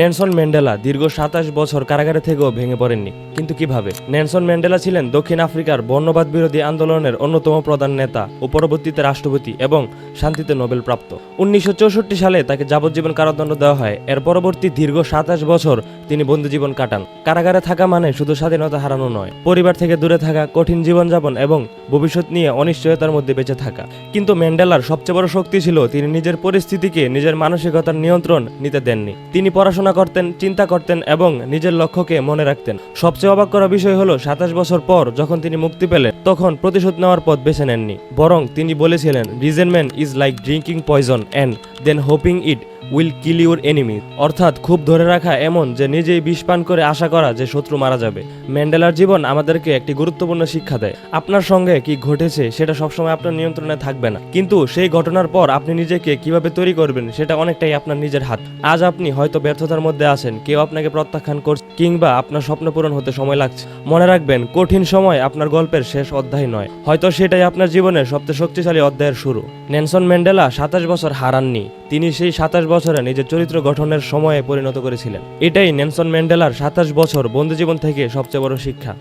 Nelson Mandela দীর্ঘ ২৭ বছর কারাগারে থেকেও ভেঙে পড়েননি। কিন্তু কিভাবে? নেলসন ম্যান্ডেলা ছিলেন দক্ষিণ আফ্রিকার বর্ণবাদ বিরোধী আন্দোলনের অন্যতম প্রধান নেতা ও পরবর্তীতে রাষ্ট্রপতি এবং শান্তিতে নোবেল প্রাপ্ত। ১৯৬৪ সালে তাকে যাবজ্জীবন কারাদণ্ড দেওয়া হয়। এর পরবর্তী দীর্ঘ ২৭ বছর তিনি বন্দীজীবন কাটান। কারাগারে থাকা মানে শুধু স্বাধীনতা হারানো নয়, পরিবার থেকে দূরে থাকা, কঠিন জীবনযাপন এবং ভবিষ্যৎ নিয়ে অনিশ্চয়তার মধ্যে বেঁচে থাকা। কিন্তু ম্যান্ডেলার সবচেয়ে বড় শক্তি ছিল তিনি নিজের পরিস্থিতিকে নিজের মানসিকতার নিয়ন্ত্রণ নিতে দেননি। তিনি পড়াশোনা করতেন, চিন্তা করতেন এবং নিজের লক্ষ্যকে মনে রাখতেন। সবচেয়ে অবাক করা বিষয় হলো ২৭ বছর পর যখন তিনি মুক্তি পেলেন তখন প্রতিশোধ নেওয়ার পথ বেছে নেননি, বরং তিনি বলেছিলেন, resentment is like drinking poison and then hoping it will kill your enemy. অর্থাৎ খুব ধরে রাখা এমন যে নিজেই বিষ পান করে আশা করা যে শত্রু মারা যাবে। ম্যান্ডেলার জীবন আমাদেরকে একটি গুরুত্বপূর্ণ শিক্ষা দেয়। আপনার সঙ্গে কি ঘটেছে সেটা সবসময় আপনার নিয়ন্ত্রণে থাকবে না, কিন্তু সেই ঘটনার পর আপনি নিজেকে কিভাবে তৈরি করবেন সেটা অনেকটাই আপনার নিজের হাত। আজ আপনি হয়তো ব্যর্থতার মধ্যে আছেন, কেউ আপনাকে প্রত্যাখ্যান করছে কিংবা আপনার স্বপ্ন পূরণ হতে সময় লাগছে। মনে রাখবেন, কঠিন সময় আপনার গল্পের শেষ অধ্যায় নয়, হয়তো সেটাই আপনার জীবনের সবচেয়ে শক্তিশালী অধ্যায়ের শুরু। নেলসন ম্যান্ডেলা ২৭ বছর হারাননি, তিনি সেই ২৭ বছরে নিজের চরিত্র গঠনের সময়ে পরিণত করেছিলেন। এটাই নেলসন ম্যান্ডেলার ২৭ বছর বন্দিজীবন থেকে সবচেয়ে বড় শিক্ষা।